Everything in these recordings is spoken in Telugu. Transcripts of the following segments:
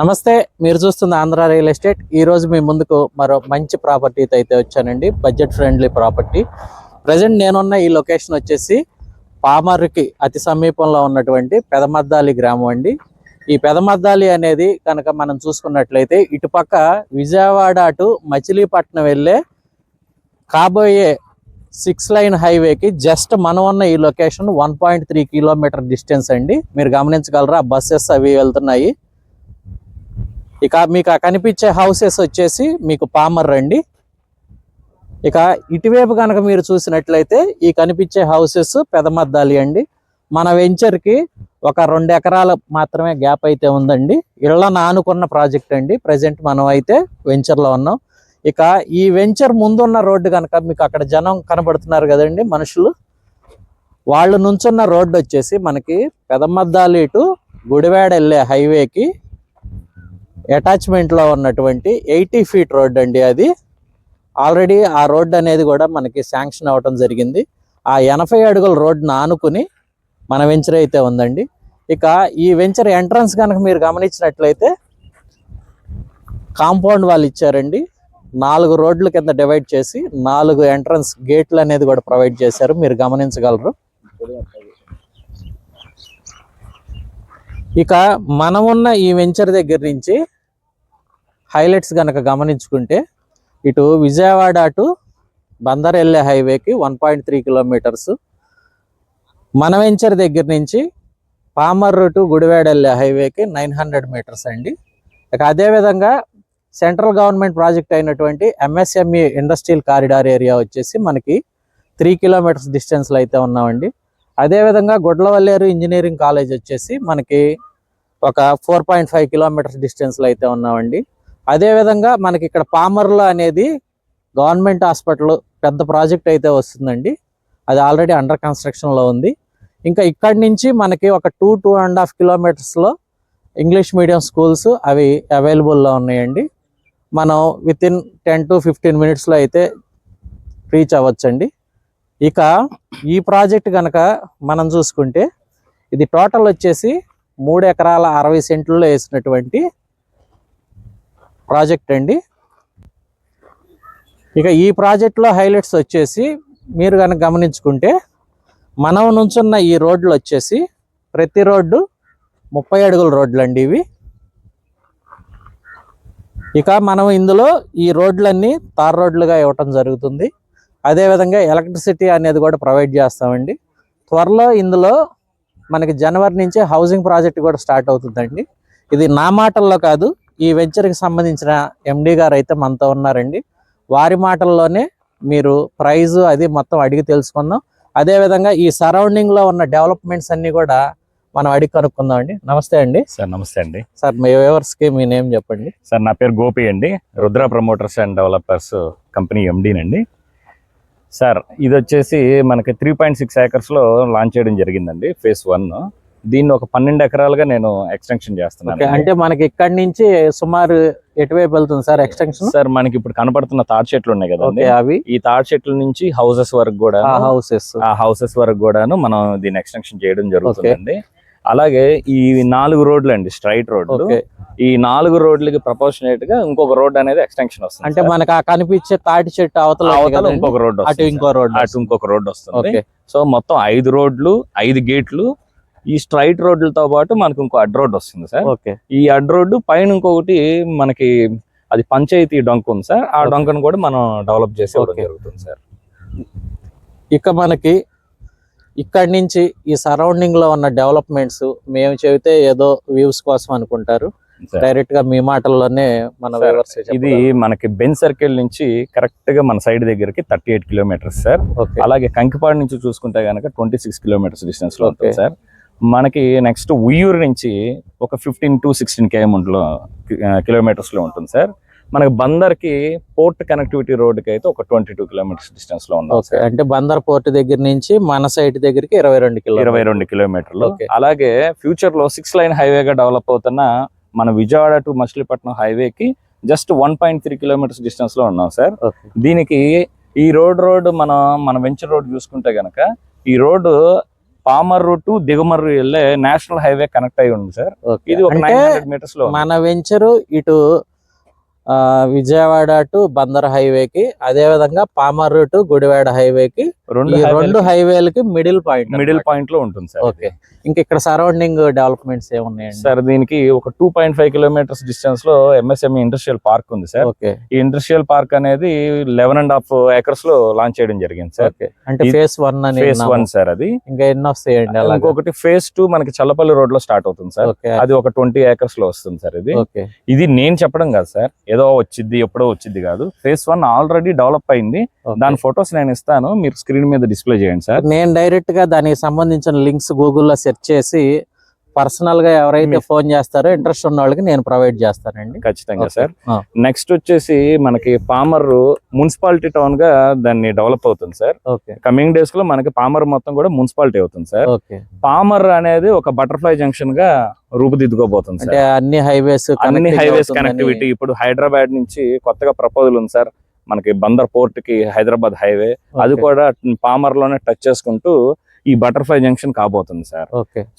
నమస్తే, మీరు చూస్తున్న ఆంధ్ర రియల్ ఎస్టేట్. ఈరోజు మీ ముందుకు మరో మంచి ప్రాపర్టీతో అయితే వచ్చానండి. Budget friendly property. ప్రజెంట్ నేనున్న ఈ లొకేషన్ వచ్చేసి పామర్రుకి అతి సమీపంలో ఉన్నటువంటి పెదమద్దాలి గ్రామం అండి. ఈ పెదమద్దాలి అనేది కనుక మనం చూసుకున్నట్లయితే ఇటుపక్క విజయవాడ అటు మచిలీపట్నం వెళ్ళే కాబోయే 6 లైన్ హైవేకి జస్ట్ మనం ఉన్న ఈ లొకేషన్ 1.3 కిలోమీటర్ డిస్టెన్స్ అండి. మీరు గమనించగలరా, బస్సెస్ అవి వెళ్తున్నాయి. ఇక మీకు కనిపించే హౌసెస్ వచ్చేసి మీకు పామర్ అండి. ఇక ఇటువైపు కనుక మీరు చూసినట్లయితే ఈ కనిపించే హౌసెస్ పెదమద్దాలి అండి. మన వెంచర్కి ఒక 2 ఎకరాలు మాత్రమే గ్యాప్ అయితే ఉందండి. ఇళ్ళను ఆనుకున్న ప్రాజెక్ట్ అండి. ప్రజెంట్ మనం అయితే వెంచర్లో ఉన్నాం. ఇక ఈ వెంచర్ ముందున్న రోడ్డు కనుక మీకు అక్కడ జనం కనబడుతున్నారు కదండి, మనుషులు. వాళ్ళు నుంచున్న రోడ్డు వచ్చేసి మనకి పెదమద్దాలి టు గుడివాడ వెళ్ళే హైవేకి అటాచ్మెంట్లో ఉన్నటువంటి 80 ఫీట్ రోడ్ అండి. అది ఆల్రెడీ ఆ రోడ్ అనేది కూడా మనకి శాంక్షన్ అవ్వటం జరిగింది. ఆ 80 అడుగుల రోడ్డును ఆనుకుని మన వెంచర్ అయితే ఉందండి. ఇక ఈ వెంచర్ ఎంట్రన్స్ కనుక మీరు గమనించినట్లయితే కాంపౌండ్ వాళ్ళు ఇచ్చారండి. 4 రోడ్ల కింద డివైడ్ చేసి 4 ఎంట్రన్స్ గేట్లు అనేది కూడా ప్రొవైడ్ చేశారు, మీరు గమనించగలరు. ఇక మనమున్న ఈ వెంచర్ దగ్గర నుంచి హైలైట్స్ కనుక గమనించుకుంటే ఇటు విజయవాడ టు బందర్ వెళ్ళే హైవేకి 1.3 కిలోమీటర్స్, మన వెంచర్ దగ్గర నుంచి పామర్రు టు గుడివాడ వెళ్ళే హైవేకి 900 మీటర్స్ అండి. ఇక అదేవిధంగా సెంట్రల్ గవర్నమెంట్ ప్రాజెక్ట్ అయినటువంటి MSME ఇండస్ట్రియల్ కారిడార్ ఏరియా వచ్చేసి మనకి 3 కిలోమీటర్స్ డిస్టెన్స్లో అయితే ఉన్నామండి. అదేవిధంగా గుడ్లవల్లేరు ఇంజనీరింగ్ కాలేజ్ వచ్చేసి మనకి ఒక 4.5 కిలోమీటర్స్ డిస్టెన్స్లో అయితే ఉన్నామండి. అదేవిధంగా మనకి ఇక్కడ పామర్లో అనేది గవర్నమెంట్ హాస్పిటల్ పెద్ద ప్రాజెక్ట్ అయితే వస్తుందండి. అది ఆల్రెడీ అండర్ కన్స్ట్రక్షన్లో ఉంది. ఇంకా ఇక్కడి నుంచి మనకి ఒక 2.5 కిలోమీటర్స్లో ఇంగ్లీష్ మీడియం స్కూల్స్ అవి అవైలబుల్లో ఉన్నాయండి. మనం వితిన్ 10 to 15 మినిట్స్లో అయితే రీచ్ అవ్వచ్చండి. ఇక ఈ ప్రాజెక్ట్ కనుక మనం చూసుకుంటే ఇది టోటల్ వచ్చేసి 3 ఎకరాల 60 సెంట్లలో వేసినటువంటి ప్రాజెక్ట్ అండి. ఇక ఈ ప్రాజెక్ట్లో హైలైట్స్ వచ్చేసి మీరు కనుక గమనించుకుంటే మనం నుంచున్న ఈ రోడ్లు వచ్చేసి ప్రతి రోడ్డు 30 అడుగుల రోడ్లు అండి ఇవి. ఇక మనం ఇందులో ఈ రోడ్లన్నీ తార్ రోడ్లుగా ఇవ్వటం జరుగుతుంది. అదేవిధంగా ఎలక్ట్రిసిటీ అనేది కూడా ప్రొవైడ్ చేస్తామండి. త్వరలో ఇందులో మనకి జనవరి నుంచి హౌసింగ్ ప్రాజెక్ట్ కూడా స్టార్ట్ అవుతుందండి. ఇది నా మాటల్లో కాదు, ఈ వెంచర్కి సంబంధించిన MD గారు అయితే మనతో ఉన్నారండి. వారి మాటల్లోనే మీరు ప్రైజు అది మొత్తం అడిగి తెలుసుకుందాం. అదేవిధంగా ఈ సరౌండింగ్లో ఉన్న డెవలప్మెంట్స్ అన్నీ కూడా మనం అడిగి కనుక్కుందాం అండి. నమస్తే అండి. సార్ నమస్తే అండి. సార్ మీ వ్యూవర్స్కి మీ నేమ్ చెప్పండి. సార్ నా పేరు గోపి అండి, Rudra promoters and developers company MDనండి. సార్ ఇది వచ్చేసి మనకి 3.6 ఏకర్స్లో లాంచ్ చేయడం జరిగిందండి, ఫేజ్ 1. దీన్ని ఒక 12 ఎకరాలుగా నేను ఎక్స్టెన్షన్ చేస్తున్నాను. అంటే మనకి ఇక్కడి నుంచి సుమారు ఎటువైపు వెళ్తుంది సార్ ఎక్స్టెన్షన్? సార్ మనకి ఇప్పుడు కనపడుతున్న తాటి చెట్లు ఉన్నాయి కదండి, అవి ఈ తాటి చెట్ల నుంచి హౌసెస్ వరకు కూడా హౌసెస్ వరకు కూడాను మనం దీన్ని ఎక్స్టెన్షన్ చేయడం జరుగుతుందండి. అలాగే ఈ 4 రోడ్లు అండి, స్ట్రైట్ రోడ్లు. ఈ 4 రోడ్లకి ప్రపోర్షనేట్ గా ఇంకొక రోడ్ అనేది ఎక్స్టెన్షన్ వస్తుంది. అంటే మనకు కనిపించే తాటి చెట్టు అవతల ఇంకొక రోడ్, అటు ఇంకొక రోడ్ వస్తుంది. సో మొత్తం 5 రోడ్లు, 5 గేట్లు. ఈ స్ట్రైట్ రోడ్లతో పాటు మనకు ఇంకో అడ్ రోడ్ వస్తుంది సార్. ఈ అడ్ రోడ్డు పైన ఇంకొకటి మనకి అది పంచాయతీ డొంక ఉంది సార్. ఆ డొంకను కూడా మనం డెవలప్ చేసే జరుగుతుంది సార్. ఇక మనకి ఇక్కడి నుంచి ఈ సరౌండింగ్ లో ఉన్న డెవలప్మెంట్స్ మేము చెబితే ఏదో వ్యూస్ కోసం అనుకుంటారు, డైరెక్ట్ గా మీ మాటల్లోనే మన ఇది మనకి బెంజ్ సర్కిల్ నుంచి కరెక్ట్ గా మన సైడ్ దగ్గరికి 38 కిలోమీటర్స్ సార్. అలాగే కంకిపాడు నుంచి చూసుకుంటే కనుక 26 కిలోమీటర్స్ డిస్టెన్స్ లో ఉంటుంది సార్. మనకి నెక్స్ట్ ఉయ్యూరు నుంచి ఒక 15 to 16 కిలోమీటర్స్ లో ఉంటుంది సార్. మనకి బందర్కి పోర్ట్ కనెక్టివిటీ రోడ్కి అయితే ఒక 22 కిలోమీటర్స్ డిస్టెన్స్ లో ఉంది. అంటే బందర్ పోర్ట్ దగ్గర నుంచి మన సైడ్ దగ్గరికి 22 కిలోమీటర్లు. అలాగే ఫ్యూచర్ లో 6 లైన్ హైవేగా డెవలప్ అవుతున్న మన విజయవాడ టు మచిలీపట్నం హైవేకి జస్ట్ 1.3 కిలోమీటర్స్ డిస్టెన్స్ లో ఉన్నాం సార్. దీనికి ఈ రోడ్ మన వెంచర్ రోడ్ చూసుకుంటే గనక ఈ రోడ్డు పామర్రు టు దిగుమర్రు వెళ్ళే నేషనల్ హైవే కనెక్ట్ అయి ఉంది సార్. ఇది ఒక అంటే 900 meters లో మన వెంచరు ఇటు విజయవాడ టు బందర్ హైవేకి, అదే విధంగా పామర్రు టు గుడివాడ హైవేకి, ఈ రెండు హైవేలకి మిడిల్ పాయింట్ లో ఉంటుంది సార్. ఓకే. ఇంకా ఇక్కడ సరౌండింగ్ డెవలప్మెంట్స్ ఏమున్నాయండి సార్? దీనికి ఒక 2.5 kilometers డిస్టెన్స్ లో MSME ఇండస్ట్రియల్ పార్క్ ఉంది సార్. ఓకే. ఈ ఇండస్ట్రియల్ పార్క్ అనేది 11.5 acres లో లాంచ్ చేయడం జరిగింది సార్. అంటే ఫేజ్ 1 అని ఫేజ్ 1 సార్. అది ఇంకా ఎన్ని వస్తాయండి? ఇంకొకటి ఫేజ్ 2 మనకి చల్లపల్లి రోడ్ లో స్టార్ట్ అవుతుంది సార్. అది ఒక 20 acres లో వస్తుంది సార్. ఇది నేను చెప్పడం కాదు సార్, ఏదో వచ్చింది ఎప్పుడో వచ్చింది కాదు. ఫేజ్ 1 ఆల్రెడీ డెవలప్ అయింది. దాని ఫొటోస్ నేను ఇస్తాను, మీరు స్క్రీన్ మీద డిస్ప్లే చేయండి సార్. నేను డైరెక్ట్ గా దానికి సంబంధించిన లింక్స్ గూగుల్లో సెర్చ్ చేసి పర్సనల్ గా ఎవరైతే ఫోన్ చేస్తారో ఇంట్రెస్ట్ ఉన్న వాళ్ళకి నేను ప్రొవైడ్ చేస్తానండి. ఖచ్చితంగా సార్. నెక్స్ట్ వచ్చేసి మనకి పామర్ మున్సిపాలిటీ టౌన్ గా దాన్ని డెవలప్ అవుతుంది సార్. కమింగ్ డేస్ లో మనకి పామర్ మొత్తం కూడా మున్సిపాలిటీ అవుతుంది సార్. పామర్ అనేది ఒక బటర్ఫ్లై జంక్షన్ గా రూపుదిద్దుకోబోతుంది సార్. అన్ని హైవేస్ కనెక్టివిటీ ఇప్పుడు హైదరాబాద్ నుంచి కొత్తగా ప్రపోజల్ ఉంది సార్. మనకి బందర్ పోర్ట్ కి హైదరాబాద్ హైవే, అది కూడా పామర్ లోనే టచ్ చేసుకుంటూ ఈ బటర్ఫ్లై జంక్షన్ కాబోతుంది సార్.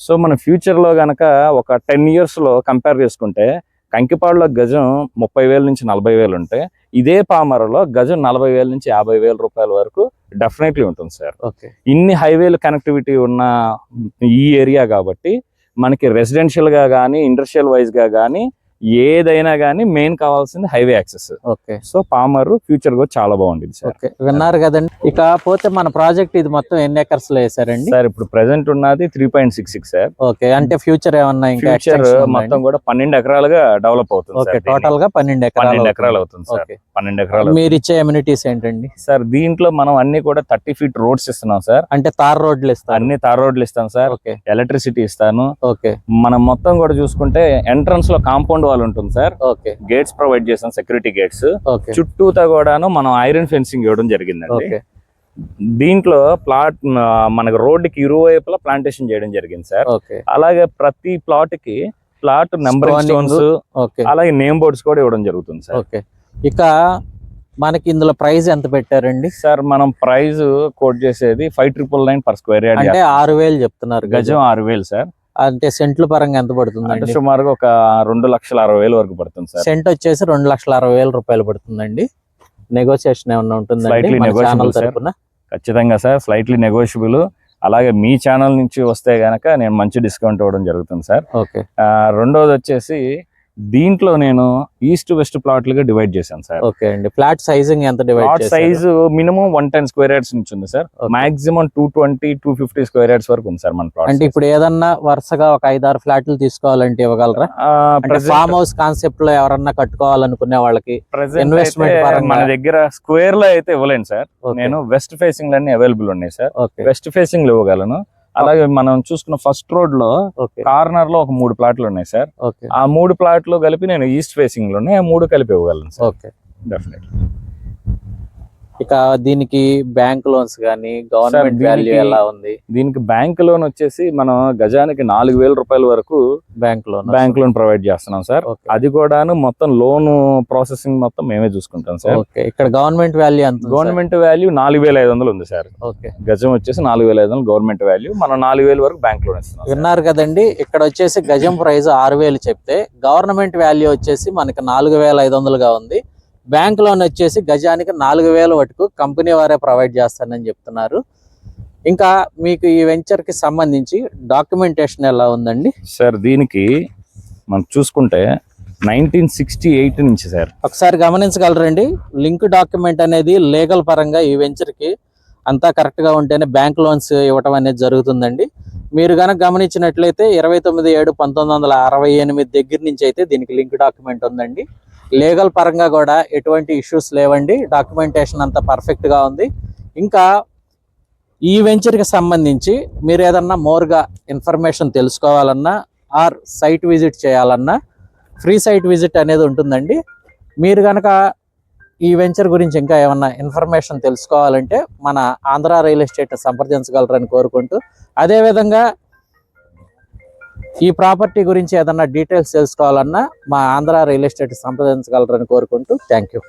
సో మన ఫ్యూచర్ లో గనక ఒక 10 years లో కంపేర్ చేసుకుంటే కంకిపాడులో గజం 30,000 నుంచి 40,000 ఉంటే, ఇదే పామర్లో గజం 40,000 నుంచి 50,000 రూపాయల వరకు డెఫినెట్లీ ఉంటుంది సార్. ఇన్ని హైవేలు కనెక్టివిటీ ఉన్న ఈ ఏరియా కాబట్టి మనకి రెసిడెన్షియల్ గా కానీ ఇండస్ట్రియల్ వైజ్ గా కానీ ఏదైనా కానీ మెయిన్ కావాల్సింది హైవే యాక్సెస్. సో పామర్ ఫ్యూచర్ కూడా చాలా బాగుంటుంది సార్. విన్నారు కదండి. ఇక పోతే మన ప్రాజెక్ట్ ఇది మొత్తం ఎన్ని ఎకర్స్ లో వేసారండి సార్? ఇప్పుడు ప్రెసెంట్ ఉన్నది 3.66 సార్. ఓకే. అంటే ఫ్యూచర్ ఏమన్నా ఇంకా మొత్తం కూడా 12 ఎకరాలుగా డెవలప్ అవుతుంది. టోటల్ గా 12 ఎకరాలు అవుతుంది సార్. 12 ఎకరాలు. మీరు ఇచ్చే ఎమ్యూనిటీస్ ఏంటండి సార్? దీంట్లో మనం అన్ని కూడా 30 feet రోడ్స్ ఇస్తున్నాం సార్. అంటే తార్ రోడ్లు ఇస్తాను? అన్ని తార్ రోడ్లు ఇస్తాం సార్. ఎలక్ట్రిసిటీ ఇస్తాను. ఓకే. మనం మొత్తం కూడా చూసుకుంటే ఎంట్రన్స్ లో కాంపౌండ్ వాల్ ఉంటుంది సార్. గేట్స్ ప్రొవైడ్ చేసాం, సెక్యూరిటీ గేట్స్. చుట్టూతా కూడాను మనం ఐరన్ ఫెన్సింగ్ ఇవ్వడం జరిగిందండి. దీంట్లో ప్లాట్ మనకు రోడ్డుకి ఇరువైపులా ప్లాంటేషన్ చేయడం జరిగింది సార్. అలాగే ప్రతి ప్లాట్ కి ప్లాట్ నెంబరింగ్ స్టోన్స్, అలాగే నేమ్ బోర్డ్స్ కూడా ఇవ్వడం జరుగుతుంది సార్. ఇక మనకి ఇందులో ప్రైస్ ఎంత పెట్టారండి సార్? మనం ప్రైస్ కోట్ చేసేది 5,999 per square yard. అంటే 6,000 చెప్తున్నారు. గజం 6,000 సార్. అంటే సెంట్ల పరంగా ఎంత పడుతుంది? అంటే సుమారుగా ఒక 2,60,000 వరకు పడుతుంది సార్. సెంట్ వచ్చేసి 2,60,000 రూపాయలు పడుతుందండి. నెగోషియేషన్ ఏమన్నా ఉంటుంది? ఖచ్చితంగా సార్, స్లైట్లీ నెగోషియబుల్. అలాగే మీ ఛానల్ నుంచి వస్తే గనక నేను మంచి డిస్కౌంట్ ఇవ్వడం జరుగుతుంది సార్. రెండోది వచ్చేసి దీంట్లో నేను ఈస్ట్ వెస్ట్ ప్లాట్లుగా డివైడ్ చేశాను సార్. ఓకే అండి. ప్లాట్ సైజింగ్ ఎంత డివైడ్ చేశారు? సైజ్ మినిమం 110 square yards నుంచి ఉంది సార్. మాక్సిమం 220-250 square yards వరకు ఉంది సార్ మన ప్లాట్. అంటే ఇప్పుడు ఏదన్నా వరుసగా ఒక 5-6 ఫ్లాట్లు తీసుకోవాలంటే ఇవ్వగలరా? ఫామ్ హౌస్ కాన్సెప్ట్ లో ఎవరన్నా కట్టుకోవాలనుకునే వాళ్ళకి ఇన్వెస్ట్మెంట్ మన దగ్గర స్క్వేర్ లో అయితే ఇవ్వలేను సార్. నేను వెస్ట్ ఫేసింగ్ లన్నీ అవైలబుల్ ఉన్నాయి సార్. వెస్ట్ ఫేసింగ్ లో ఇవ్వగలను. అలాగే మనం చూసుకున్న ఫస్ట్ రోడ్ లో కార్నర్ లో ఒక 3 ప్లాట్లు ఉన్నాయి సార్. ఆ 3 ప్లాట్లు కలిపి నేను ఈస్ట్ ఫేసింగ్ లో 3 కలిపి ఇవ్వగలను సార్. డెఫినెట్లీ. ఇక దీనికి బ్యాంక్ లోన్స్ గానీ గవర్నమెంట్ వాల్యూ ఎలా ఉంది? దీనికి బ్యాంక్ లోన్ వచ్చేసి మనం గజానికి 4,000 రూపాయల వరకు బ్యాంక్ లోన్ ప్రొవైడ్ చేస్తున్నాం సార్. అది కూడాను మొత్తం లోన్ ప్రాసెసింగ్ మొత్తం మేమే చూసుకుంటాం సార్. ఇక్కడ గవర్నమెంట్ వాల్యూ ఎంత? గవర్నమెంట్ వాల్యూ 4,500 ఉంది సార్. గజం వచ్చేసి 4,500 గవర్నమెంట్ వాల్యూ. మనం 4,000 వరకు బ్యాంక్ లోన్ ఇస్తున్నాం. విన్నారు కదండి. ఇక్కడ వచ్చేసి గజం ప్రైస్ 6,000 చెప్తే గవర్నమెంట్ వాల్యూ వచ్చేసి మనకి 4,500గా ఉంది. బ్యాంక్ లోన్ వచ్చేసి గజానికి 4,000 వరకు కంపెనీ వారే ప్రొవైడ్ చేస్తానని చెప్తున్నారు. ఇంకా మీకు ఈ వెంచర్ కి సంబంధించి డాక్యుమెంటేషన్ ఎలా ఉందండి సార్? దీనికి మనం చూసుకుంటే 1968 నుంచి సార్. ఒకసారి గమనించగలరండి. లింక్ డాక్యుమెంట్ అనేది లీగల్ పరంగా ఈ వెంచర్ కి అంతా కరెక్ట్ గా ఉంటేనే బ్యాంక్ లోన్స్ ఇవ్వటం అనేది జరుగుతుందండి. మీరు కనుక గమనించినట్లయితే 29/7/1968 దగ్గర నుంచి అయితే దీనికి లింక్ డాక్యుమెంట్ ఉందండి. లీగల్ పరంగా కూడా ఎటువంటి ఇష్యూస్ లేవండి. డాక్యుమెంటేషన్ అంతా పర్ఫెక్ట్ గా ఉంది. ఇంకా ఈ వెంచర్ కి సంబంధించి మీరు ఏదన్నా మోర్గా ఇన్ఫర్మేషన్ తెలుసుకోవాలన్నా ఆర్ సైట్ విజిట్ చేయాలన్నా ఫ్రీ సైట్ విజిట్ అనేది ఉంటుందండి. మీరు కనుక ఈ వెంచర్ గురించి ఇంకా ఏమన్నా ఇన్ఫర్మేషన్ తెలుసుకోవాలంటే మన ఆంధ్ర రియల్ ఎస్టేట్ సంప్రదించగలరని కోరుకుంటూ, అదేవిధంగా ఈ ప్రాపర్టీ గురించి ఏదన్నా డీటెయిల్స్ తెలుసుకోవాలన్నా మా ఆంధ్ర రియల్ ఎస్టేట్ సంప్రదించగలరని కోరుకుంటూ థ్యాంక్ యూ.